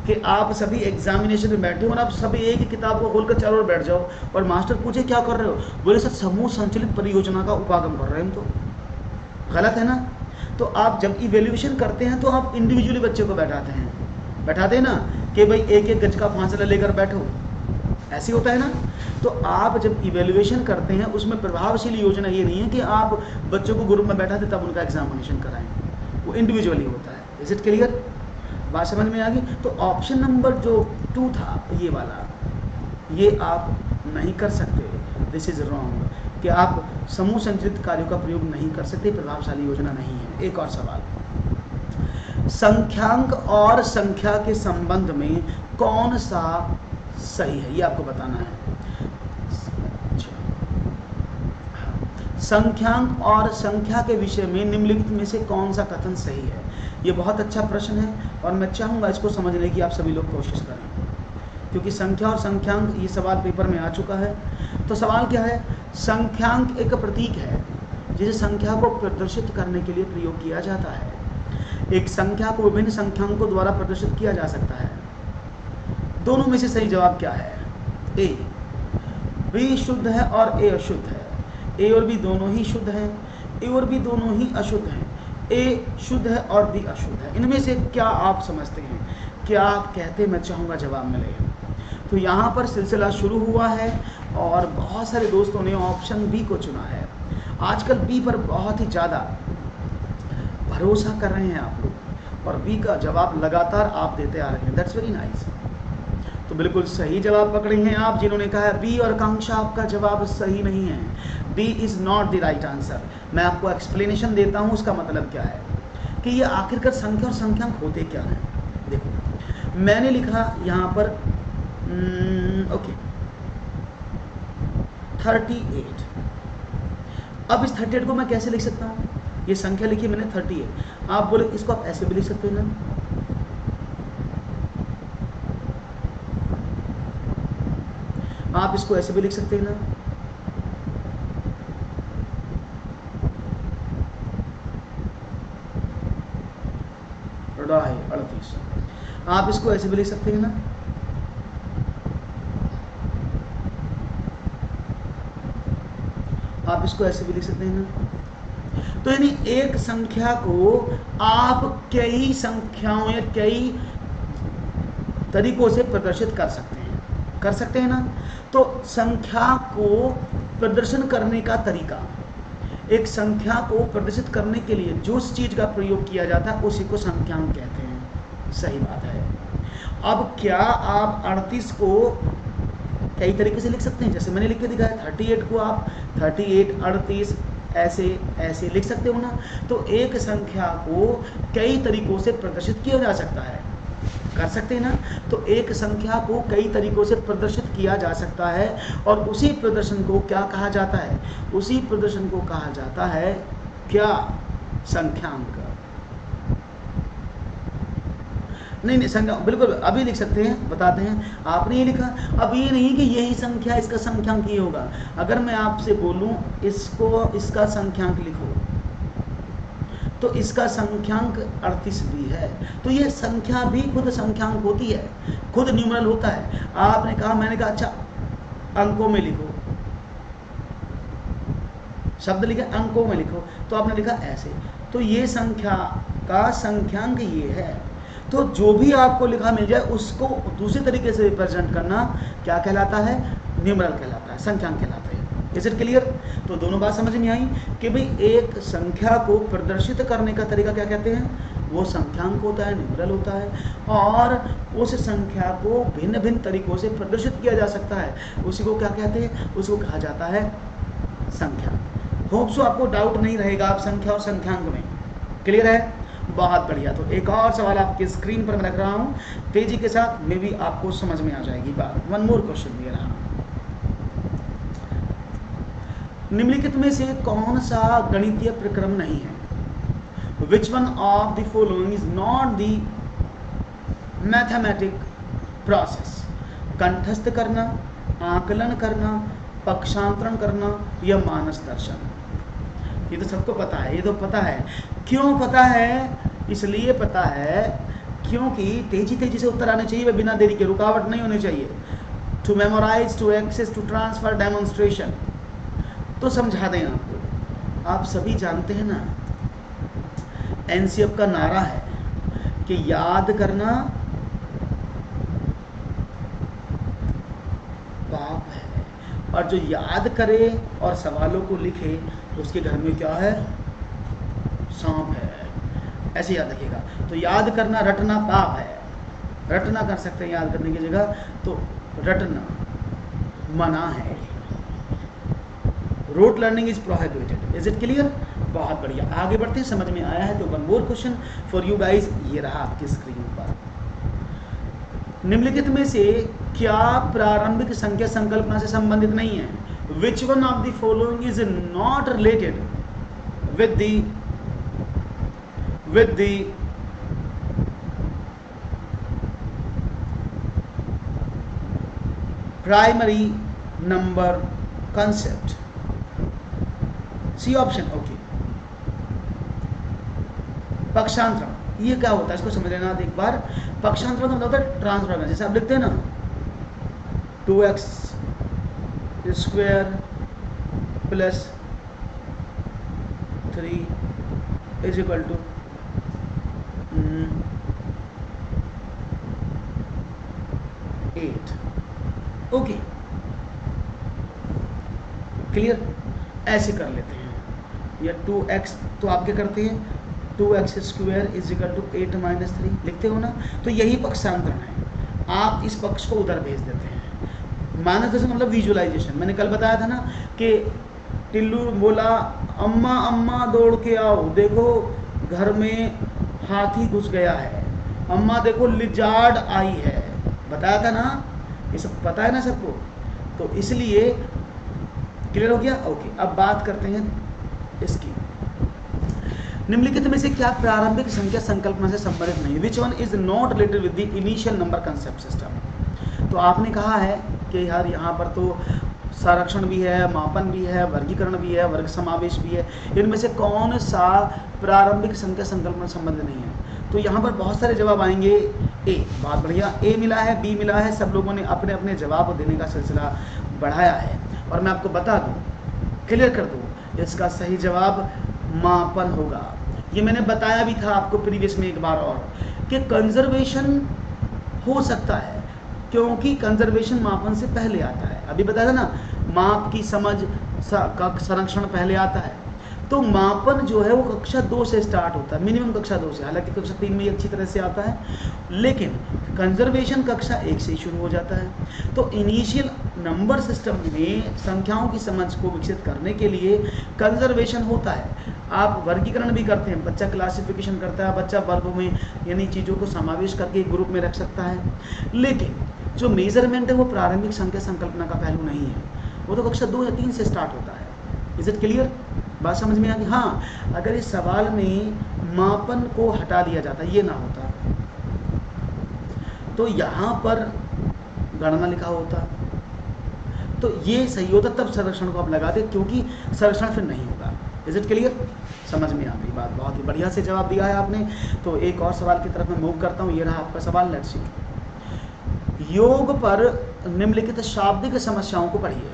कि आप सभी एग्जामिनेशन में बैठे हो और आप सभी एक ही किताब को खोलकर चारों ओर बैठ जाओ और मास्टर पूछे क्या कर रहे हो, बोले सर समूह संचलित परियोजना का उपागम कर रहे हैं हम। तो गलत है ना। तो आप जब इवेल्युएशन करते हैं तो आप इंडिविजुअली बच्चे को बैठाते हैं ना कि भाई एक एक गज का फासला लेकर बैठो, ऐसे होता है ना। तो आप जब इवेल्युएशन करते हैं उसमें प्रभावशील योजना ये नहीं है कि आप बच्चों को ग्रुप में बैठाते तब उनका एग्जामिनेशन कराएं, वो इंडिविजुअली होता है। Is it clear? बात समझ में आ गई? तो ऑप्शन नंबर जो 2 था ये वाला, ये आप नहीं कर सकते, दिस इज रॉन्ग, कि आप समूह संचलित कार्यों का प्रयोग नहीं कर सकते, प्रभावशाली योजना नहीं है। एक और सवाल, संख्यांक और संख्या के संबंध में कौन सा सही है, ये आपको बताना है। संख्यांक और संख्या के विषय में निम्नलिखित में से कौन सा कथन सही है। ये बहुत अच्छा प्रश्न है और मैं चाहूँगा इसको समझने की आप सभी लोग कोशिश करें, क्योंकि संख्या और संख्यांक ये सवाल पेपर में आ चुका है। तो सवाल क्या है, संख्यांक एक प्रतीक है जिसे संख्या को प्रदर्शित करने के लिए प्रयोग किया जाता है। एक संख्या को विभिन्न संख्यांकों द्वारा प्रदर्शित किया जा सकता है। दोनों में से सही जवाब क्या है? ए, बी शुद्ध है और ए अशुद्ध है। ए और बी दोनों ही शुद्ध हैं, ए और बी दोनों ही अशुद्ध हैं। ए शुद्ध है और बी अशुद्ध है। इनमें से क्या आप समझते हैं, क्या आप कहते, मैं चाहूँगा जवाब मिले। तो यहाँ पर सिलसिला शुरू हुआ है और बहुत सारे दोस्तों ने ऑप्शन बी को चुना है। आजकल बी पर बहुत ही ज़्यादा भरोसा कर रहे हैं आप लोग और बी का जवाब लगातार आप देते आ रहे हैं। That's very nice. तो बिल्कुल सही जवाब पकड़े हैं आप जिन्होंने कहा है बी, और आकांक्षा आपका जवाब सही नहीं है। B is not the right answer. मैं आपको एक्सप्लेनेशन देता हूँ उसका मतलब क्या है कि ये आखिरकार संख्या और संख्यांक होते क्या हैं। देखो मैंने लिखा यहाँ पर ओके 38। अब इस 38 को मैं कैसे लिख सकता हूँ, ये संख्या लिखी मैंने 38, आप बोले इसको आप ऐसे भी लिख सकते हैं ना, आप इसको ऐसे भी लिख सकते हैं ना, है 38, आप इसको ऐसे भी लिख सकते हैं ना। आप इसको ऐसे भी लिख सकते हैं ना। तो यानी एक संख्या को आप कई संख्याओं या कई तरीकों से प्रदर्शित कर सकते हैं ना। तो संख्या को प्रदर्शन करने का तरीका, एक संख्या को प्रदर्शित करने के लिए जो चीज का प्रयोग किया जाता है उसी को संख्यांक कहते हैं। सही बात है। अब क्या आप 38 को कई तरीके से लिख सकते हैं, जैसे मैंने लिख के दिखाया 38 को आप 38, 38 ऐसे लिख सकते हो ना। तो एक संख्या को कई तरीकों से प्रदर्शित किया जा सकता है, कर सकते हैं ना। तो एक संख्या को कई तरीकों से प्रदर्शित किया जा सकता है और उसी प्रदर्शन को क्या कहा जाता है, उसी प्रदर्शन को कहा जाता है क्या, संख्यांक। नहीं संख्या बिल्कुल अभी लिख सकते हैं, बताते हैं। आपने ये लिखा, अब ये नहीं कि यही संख्या इसका संख्यांक ये होगा। अगर मैं आपसे बोलूं इसका संख्यांक लिखो तो इसका संख्यांक 38 भी है। तो ये संख्या भी खुद संख्यांक होती है, खुद न्यूमरल होता है। आपने कहा, मैंने कहा अच्छा अंकों में लिखो, शब्द लिखे अंकों में लिखो, तो आपने लिखा ऐसे, तो ये संख्या का संख्यांक ये है। तो जो भी आपको लिखा मिल जाए उसको दूसरे तरीके से रिप्रेजेंट करना क्या कहलाता है, न्यूमरल कहलाता है, संख्यांक कहलाता है। Is it clear? तो दोनों बात समझ में आई कि भाई एक संख्या को प्रदर्शित करने का तरीका क्या कहते हैं, वो संख्यांक होता है, न्यूमरल होता है, और उस संख्या को भिन्न भिन्न तरीकों से प्रदर्शित किया जा सकता है, उसी को क्या कहते हैं, उसको कहा जाता है संख्या। होप सो आपको डाउट नहीं रहेगा आप संख्या और संख्यांक में। क्लियर है? बहुत बढ़िया। तो एक और सवाल आपके स्क्रीन पर मैं रख रहा हूं, तेजी के साथ में भी आपको समझ में आ जाएगी बात। वन मोर क्वेश्चन दे रहा हूं, निम्नलिखित में से कौन सा गणितीय प्रक्रम नहीं है? Which one of the following is not the mathematic process? कंठस्थ करना, आकलन करना, पक्षांतरण करना या मानस दर्शन। ये तो सबको पता है, ये तो पता है। क्यों पता है? इसलिए पता है क्योंकि तेजी से उत्तर आने चाहिए, वे बिना देरी के, रुकावट नहीं होनी चाहिए। To memorise, to access, to transfer, demonstration. तो समझा दें आपको, आप सभी जानते हैं ना एनसीएफ का नारा है कि याद करना पाप है, और जो याद करे और सवालों को लिखे उसके घर में क्या है, सांप है। ऐसे याद रखिएगा। तो याद करना, रटना पाप है। रटना कर सकते हैं याद करने की जगह, तो रटना मना है। Rote learning is prohibited. Is it clear? बहुत बढ़िया, आगे बढ़ते हैं। समझ में आया है तो one more question for you guys, ये रहा आपकी स्क्रीन पर। निम्नलिखित में से क्या प्रारंभिक संख्या संकल्पना से संबंधित नहीं है? Which one of the following is not related with the primary number concept? C option. Okay, पक्षांतरण ये क्या होता है इसको समझ लेना एक बार। पक्षांतरण का मतलब होता है ट्रांसफर। जैसे आप लिखते हैं ना 2x square plus 3 is equal to 8। Okay, clear? ऐसे कर लेते हैं। या 2x, तो आप क्या करते हैं, 2x square is equal to 8 minus 3 लिखते हो ना। तो यही पक्षांतरण है। आप इस पक्ष को उधर भेज देते हैं। माइनस दर्शन मतलब विजुअलाइजेशन। मैंने कल बताया था ना कि टिल्लू बोला अम्मा अम्मा दौड़ के आओ, देखो घर में हाथी घुस गया है, अम्मा देखो लिजार्ड आई है। बताया था ना, ये सब पता है ना सबको। तो इसलिए क्लियर हो गया? ओके, अब बात करते हैं इसकी। निम्नलिखित में से क्या प्रारंभिक संख्या संकल्पना से संबंधित नहीं? Which one is not related with the initial number concept system? तो आपने कहा है कि यार यहाँ पर तो संरक्षण भी है, मापन भी है, वर्गीकरण भी है, वर्ग समावेश भी है, इनमें से कौन सा प्रारंभिक संख्या संकल्पना संबंधित नहीं है? तो यहाँ पर बहुत सारे जवाब आएंगे। ए, बहुत बढ़िया, ए मिला है, बी मिला है। सब लोगों ने अपने अपने जवाब देने का सिलसिला बढ़ाया है और मैं आपको बता दूं, क्लियर कर दूं, इसका सही जवाब मापन होगा। ये मैंने बताया भी था आपको प्रीवियस में एक बार और, कि कंजर्वेशन हो सकता है, क्योंकि कंजर्वेशन मापन से पहले आता है। अभी बताया था ना, माप की समझ का संरक्षण पहले आता है। तो मापन जो है वो कक्षा 2 से स्टार्ट होता है, मिनिमम कक्षा 2 से, हालांकि कक्षा 3 में अच्छी तरह से आता है, लेकिन कंजर्वेशन कक्षा 1 से ही शुरू हो जाता है। तो इनिशियल नंबर सिस्टम में संख्याओं की समझ को विकसित करने के लिए कंजर्वेशन होता है। आप वर्गीकरण भी करते हैं, बच्चा क्लासिफिकेशन करता है, बच्चा वर्गों में यानी चीज़ों को समावेश करके एक ग्रुप में रख सकता है, लेकिन जो मेजरमेंट है वो प्रारंभिक संख्या संकल्पना का पहलू नहीं है, वो तो कक्षा 2 या 3 से स्टार्ट होता है। Is it clear? बात समझ में आ गई? हाँ, अगर इस सवाल में मापन को हटा दिया जाता, ये ना होता, तो यहाँ पर गणना लिखा होता, तो ये सही होता, तब संरक्षण को आप लगाते, क्योंकि संरक्षण फिर नहीं होगा। Is it clear? समझ में आ गई बात? बहुत ही बढ़िया से जवाब दिया है आपने। तो एक और सवाल की तरफ मैं मूव करता हूँ, ये रहा आपका सवाल। Let's see. योग पर निम्नलिखित शाब्दिक समस्याओं को पढ़िए।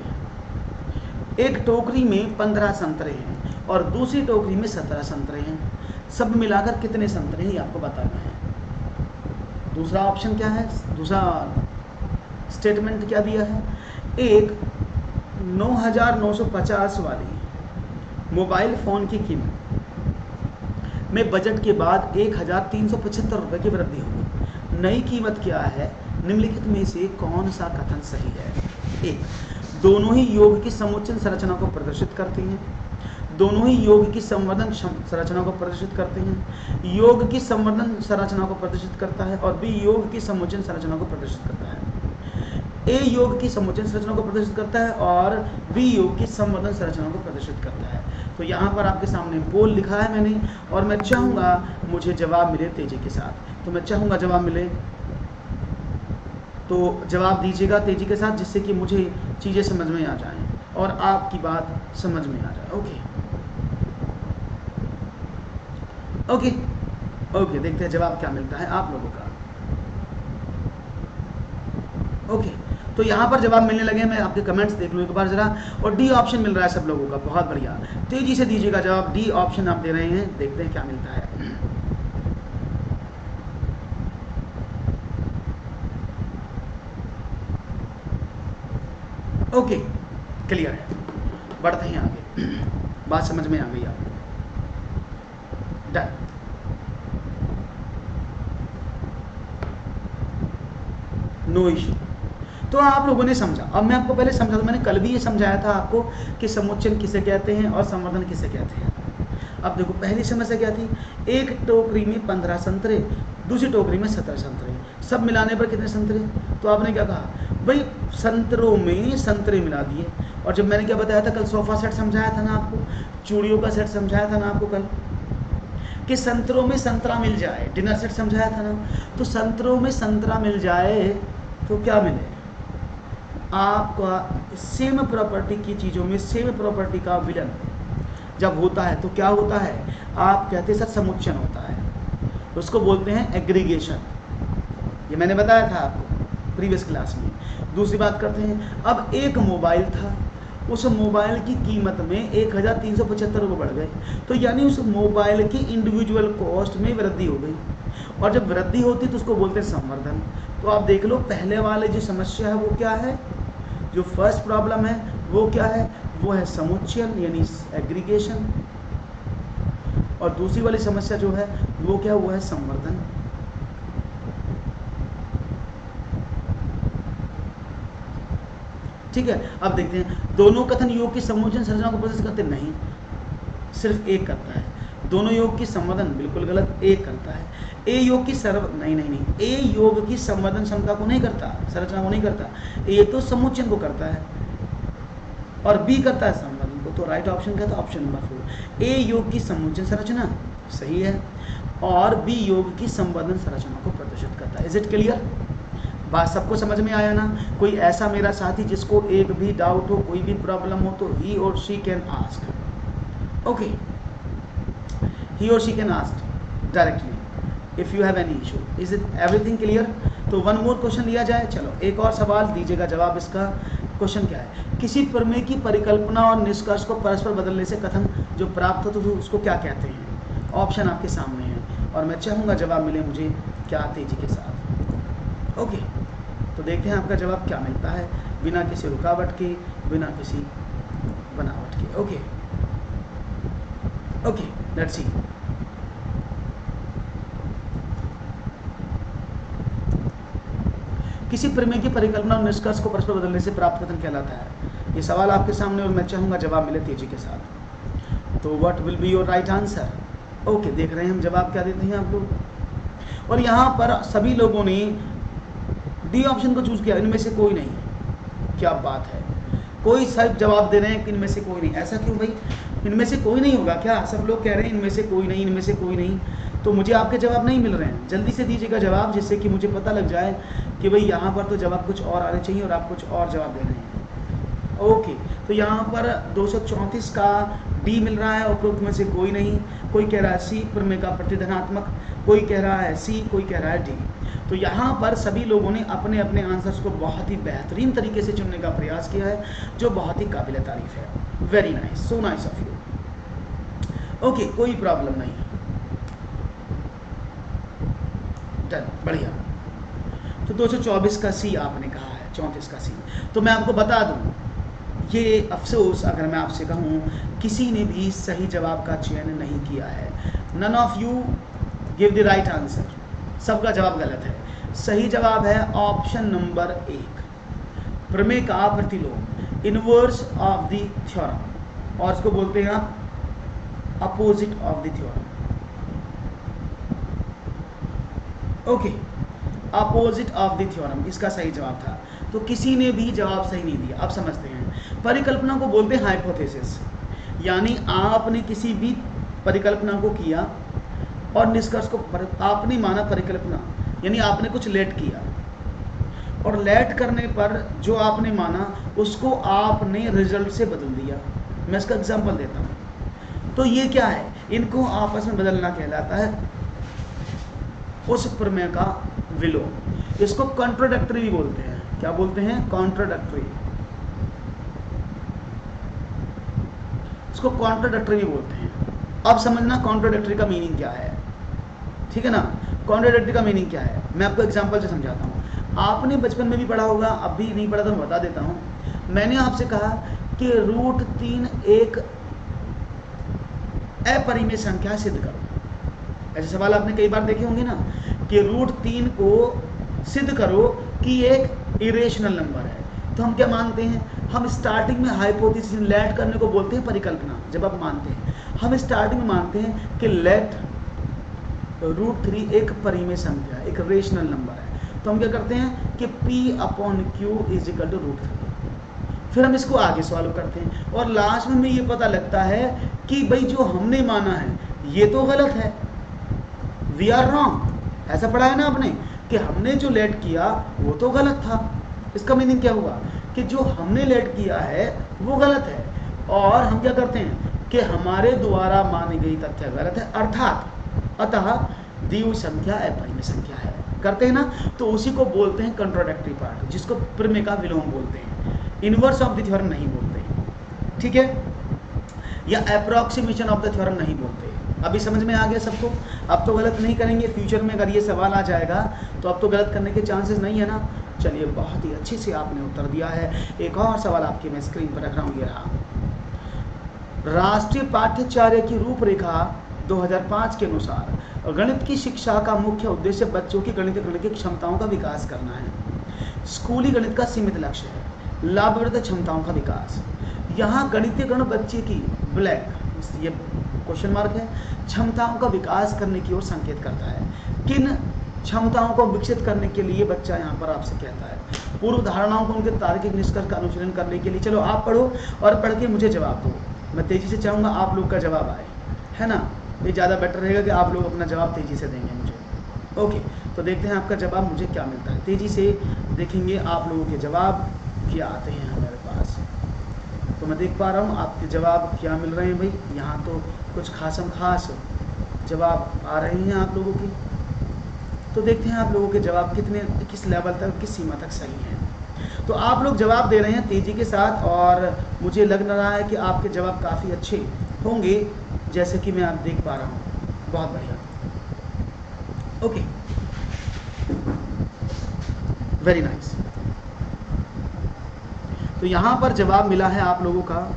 एक टोकरी में 15 संतरे हैं और दूसरी टोकरी में 17 संतरे हैं, सब मिलाकर कितने संतरे हैं ये आपको बताना है। दूसरा ऑप्शन क्या है, दूसरा स्टेटमेंट क्या दिया है? एक 9,950 वाली मोबाइल फ़ोन की कीमत में बजट के बाद 1,375 रुपये की वृद्धि होगी। नई कीमत क्या है? निम्नलिखित में से कौन सा कथन सही है? एक, दोनों ही योग की समुच्चय संरचना को प्रदर्शित करते हैं, दोनों ही योग की संवर्धन संरचना को प्रदर्शित करते हैं, योग की संवर्धन संरचना को प्रदर्शित करता है, और बी योग की समुच्चय संरचना को प्रदर्शित करता है। ए योग की समुच्चय संरचना को प्रदर्शित करता है और बी योग की संवर्धन संरचना को प्रदर्शित करता है। तो यहाँ पर आपके सामने बोल लिखा है मैंने, और मैं चाहूँगा मुझे जवाब मिले तेजी के साथ। तो मैं चाहूँगा जवाब मिले, तो जवाब दीजिएगा तेजी के साथ, जिससे कि मुझे चीज़ें समझ में आ जाएं और आपकी बात समझ में आ जाए। ओके ओके ओके, देखते हैं जवाब क्या मिलता है आप लोगों का। ओके, तो यहाँ पर जवाब मिलने लगे, मैं आपके कमेंट्स देख लूँ एक बार जरा। और डी ऑप्शन मिल रहा है सब लोगों का, बहुत बढ़िया, तेजी से दीजिएगा जवाब। डी ऑप्शन आप दे रहे हैं, देखते हैं क्या मिलता है। ओके, क्लियर है, बढ़ते हैं आगे, बात समझ में आ गई आपको? डन। No issue. तो आप लोगों ने समझा। अब मैं आपको पहले समझा दूं, मैंने कल भी ये समझाया था आपको कि समुच्चय किसे कहते हैं और संवर्धन किसे कहते हैं। अब देखो, पहली समस्या क्या थी? एक टोकरी में 15 संतरे, दूसरी टोकरी में 17 संतरे, सब मिलाने पर कितने संतरे? तो आपने क्या कहा भाई, संतरों में संतरे मिला दिए। और जब मैंने क्या बताया था कल, सोफा सेट समझाया था ना आपको, चूड़ियों का सेट समझाया था ना आपको कल, कि संतरों में संतरा मिल जाए, डिनर सेट समझाया था ना। तो संतरों में संतरा मिल जाए तो क्या मिले? आपका सेम प्रॉपर्टी की चीज़ों में सेम प्रॉपर्टी का विलयन जब होता है तो क्या होता है? आप कहते हैं सर समुच्चयन होता है, उसको बोलते हैं एग्रीगेशन। ये मैंने बताया था आपको प्रीवियस क्लास में। दूसरी बात करते हैं, अब एक मोबाइल था, उस मोबाइल की कीमत में 1,375 रुपये बढ़ गए, तो यानी उस मोबाइल की इंडिविजुअल कॉस्ट में वृद्धि हो गई, और जब वृद्धि होती तो उसको बोलते हैं संवर्धन। तो आप देख लो, पहले वाले जो समस्या है वो क्या है, जो फर्स्ट प्रॉब्लम है वो क्या है? वो है समुच्चयन यानी एग्रीगेशन, और दूसरी वाली समस्या जो है वो क्या? वो है संवर्धन। ठीक है, अब देखते हैं, दोनों कथन योग की समुच्चय संरचना को प्रदर्शित करते नहीं, सिर्फ एक करता है। दोनों योग की संवर्धन बिल्कुल गलत, एक करता है। ए योग की नहीं, ए योग की संवर्धन क्षमता को नहीं करता, संरचना को नहीं करता, ए तो समुच्चयन को करता है और बी करता है संवर्धन को। तो राइट ऑप्शन क्या था? ऑप्शन नंबर 4, ए योग की समुच्चय संरचना सही है और बी योग की संवर्धन संरचना को प्रदर्शित करता है। Is it clear? बात सबको समझ में आया ना? कोई ऐसा मेरा साथी जिसको एक भी डाउट हो, कोई भी प्रॉब्लम हो, तो ही और she can ask. Okay, he or she can ask directly if you have any issue. Is it everything clear? तो वन मोर क्वेश्चन लिया जाए। चलो एक और सवाल दीजिएगा जवाब इसका। क्वेश्चन क्या है? किसी प्रमेय की परिकल्पना और निष्कर्ष को परस्पर बदलने से कथन जो प्राप्त हो तो उसको क्या कहते हैं? ऑप्शन आपके सामने है और मैं चाहूँगा जवाब मिले मुझे क्या तेजी के साथ। ओके, तो देखते हैं आपका जवाब क्या मिलता है, बिना किसी रुकावट के, बिना किसी बनावट के। Okay okay, let's see. किसी प्रमेय की परिकल्पना और निष्कर्ष को परस्पर बदलने से प्राप्त कथन कहलाता है। ये सवाल आपके सामने और मैं चाहूंगा जवाब मिले तेजी के साथ। तो what will be your right answer? Okay, देख रहे हैं हम जवाब क्या देते हैं आप लोग। और यहाँ पर सभी लोगों ने डी ऑप्शन को चूज किया, इनमें से कोई नहीं। क्या बात है, कोई सब जवाब दे रहे हैं कि इनमें से कोई नहीं। ऐसा क्यों भाई, इनमें से कोई नहीं होगा क्या? सब लोग कह रहे हैं इनमें से कोई नहीं, इनमें से कोई नहीं। तो मुझे आपके जवाब नहीं मिल रहे हैं। जल्दी से दीजिएगा जवाब, जिससे कि मुझे पता लग जाए कि भाई यहाँ पर तो जवाब कुछ और आने चाहिए और आप कुछ और जवाब दे रहे हैं। ओके, तो यहाँ पर 234 का डी मिल रहा है, उपरोक्त में से कोई नहीं। कोई कह रहा है सी, प्रमेय का प्रतिधनात्मक, कोई कह रहा है सी, कोई कह रहा है डी। तो यहाँ पर सभी लोगों ने अपने अपने आंसर्स को बहुत ही बेहतरीन तरीके से चुनने का प्रयास किया है, जो बहुत ही काबिल तारीफ है। Very nice, so nice of you. Okay, कोई प्रॉब्लम नहीं, डन, बढ़िया। तो 224 का सी आपने कहा है, 34 का सी। तो मैं आपको बता दूं, ये अफसोस अगर मैं आपसे कहूं, किसी ने भी सही जवाब का चयन नहीं किया है। None of you give the right answer, सबका जवाब गलत है। सही जवाब है ऑप्शन नंबर 1, प्रमेय का प्रतिलोम, इनवर्स ऑफ द थ्योरम, और इसको बोलते हैं आप opposite of the theorem. Okay, opposite of the theorem इसका सही जवाब था। तो किसी ने भी जवाब सही नहीं दिया। अब समझते हैं, परिकल्पना को बोलते हैं हाइपोथेसिस, यानी आपने किसी भी परिकल्पना को किया और निष्कर्ष को आपने माना परिकल्पना, यानी आपने कुछ लेट किया और लेट करने पर जो आपने माना उसको आपने रिजल्ट से बदल दिया। मैं इसका एग्जांपल देता हूँ। तो ये क्या है, इनको आपस में बदलना कहलाता है उस प्रमेय का विलोम। इसको कॉन्ट्राडिक्टरी भी बोलते हैं। क्या बोलते हैं? कॉन्ट्राडिक्टरी। इसको कॉन्ट्राडिक्टरी भी बोलते हैं। अब समझना कॉन्ट्राडिक्टरी का मीनिंग क्या है, ठीक है ना। कॉन्ट्राडिक्टरी का मीनिंग क्या है, मैं आपको एग्जांपल से समझाता हूँ। आपने बचपन में भी पढ़ा होगा, अब भी नहीं पढ़ा तो मैं बता देता हूँ। मैंने आपसे कहा कि √3 एक अपरिमेय संख्या सिद्ध करो। ऐसे सवाल आपने कई बार देखे होंगे ना, कि √3 को सिद्ध करो कि एक इरेशनल नंबर है। तो हम क्या मानते हैं, हम स्टार्टिंग में हाइपोथेसिस लेट करने को बोलते हैं परिकल्पना। जब आप मानते हैं, हम स्टार्टिंग में मानते हैं कि लेट √3 एक परिमेय संख्या, एक रेशनल नंबर है। तो हम क्या करते हैं कि P/Q = √3। फिर हम इसको आगे सॉल्व करते हैं और लास्ट में हमें ये पता लगता है कि भाई जो हमने माना है ये तो गलत है, वी आर रॉन्ग। ऐसा पढ़ा है ना आपने कि हमने जो लेट किया वो तो गलत था। इसका मीनिंग क्या हुआ कि जो हमने लेट किया है वो गलत है, और हम क्या करते हैं कि हमारे द्वारा मानी गई तथ्य गलत है, अर्थात अतः दी हुई संख्या अपरिमेय संख्या है। करते हैं ना, तो उसी को बोलते हैं कंट्रोडक्टरी पार्ट, जिसको प्रमेय का विलोम बोलते हैं। इनवर्स ऑफ द थ्योरम नहीं बोलते, ठीक है, या अप्रोक्सीमेशन ऑफ द थ्योरम नहीं बोलते। अभी समझ में आ गया सबको? अब तो गलत नहीं करेंगे। फ्यूचर में अगर ये सवाल आ जाएगा तो अब तो गलत करने के चांसेस नहीं है ना। चलिए, बहुत ही अच्छे से आपने उत्तर दिया है। एक और सवाल आपके मैं स्क्रीन पर रख रहा हूँ, ये रहा। राष्ट्रीय पाठ्यचर्या की रूपरेखा 2005 के अनुसार गणित की शिक्षा का मुख्य उद्देश्य बच्चों की गणितीय क्षमताओं का विकास करना है। स्कूली गणित का सीमित लक्ष्य है लाभप्रद क्षमताओं का विकास। यहाँ गणितीय गण बच्चे की ब्लैक, ये क्वेश्चन मार्क है, क्षमताओं का विकास करने की ओर संकेत करता है। किन क्षमताओं को विकसित करने के लिए बच्चा यहाँ पर आपसे कहता है? पूर्व धारणाओं को उनके तार्किक निष्कर्ष का अनुशीलन करने के लिए। चलो आप पढ़ो और पढ़ के मुझे जवाब दो। मैं तेजी से चाहूँगा आप लोग का जवाब आए, है ना। ये ज़्यादा बेटर रहेगा कि आप लोग अपना जवाब तेजी से देंगे मुझे। ओके, तो देखते हैं आपका जवाब मुझे क्या मिलता है। तेजी से देखेंगे आप लोगों के जवाब क्या आते हैं हमारे पास। तो मैं देख पा रहा हूँ आपके जवाब क्या मिल रहे हैं भाई। यहाँ तो कुछ खासम खास जवाब आ रहे हैं आप लोगों के। तो देखते हैं आप लोगों के जवाब कितने, किस लेवल तक, किस सीमा तक सही हैं। तो आप लोग जवाब दे रहे हैं तेजी के साथ, और मुझे लग रहा है कि आपके जवाब काफ़ी अच्छे होंगे, जैसे कि मैं आप देख पा रहा हूँ। बहुत बढ़िया। Okay, very nice. तो यहां पर जवाब मिला है आप लोगों का,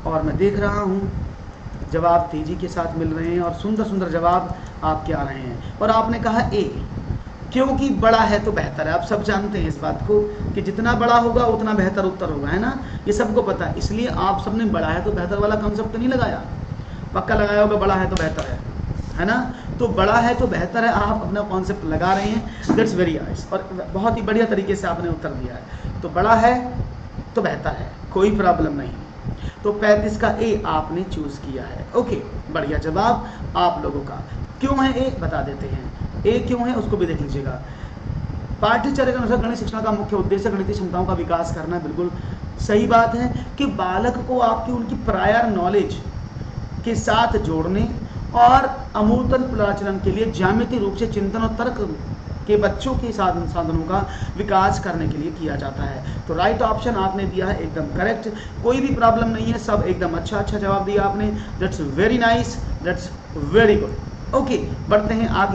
और मैं देख रहा हूं जवाब तेजी के साथ मिल रहे हैं और सुंदर सुंदर जवाब आपके आ रहे हैं। और आपने कहा ए, क्योंकि बड़ा है तो बेहतर है। आप सब जानते हैं इस बात को कि जितना बड़ा होगा उतना बेहतर उत्तर होगा, है ना, ये सबको पता है। इसलिए आप सबने बड़ा है तो बेहतर वाला कॉन्सेप्ट तो नहीं लगाया, पक्का लगाया होगा बड़ा है तो बेहतर है ना। तो बड़ा है तो बेहतर है, आप अपना कॉन्सेप्ट लगा रहे हैं, दैट्स वेरी नाइस, और बहुत ही बढ़िया तरीके से आपने उत्तर दिया है। तो बड़ा है तो बेहतर है, कोई प्रॉब्लम नहीं। तो 35 का ए आपने चूज किया है। ओके, बढ़िया जवाब आप लोगों का। क्यों है ए, बता देते हैं। ए क्यों है उसको भी देख लीजिएगा। पाठ्यचर्या के अनुसार गणित शिक्षण का मुख्य उद्देश्य गणितीय क्षमताओं का विकास करना, बिल्कुल सही बात है कि बालक को आपकी उनकी प्रायर नॉलेज के साथ जोड़ने और अमूर्तन पुनराचरण के लिए ज्यामितीय रूप से चिंतन और तर्क के बच्चों के साधनों का विकास करने के लिए किया जाता है। तो राइट ऑप्शन आपने दिया है एकदम करेक्ट, कोई भी प्रॉब्लम नहीं है, सब एकदम अच्छा जवाब दिया आपने। That's very nice, that's very good. Okay, बढ़ते हैं आगे।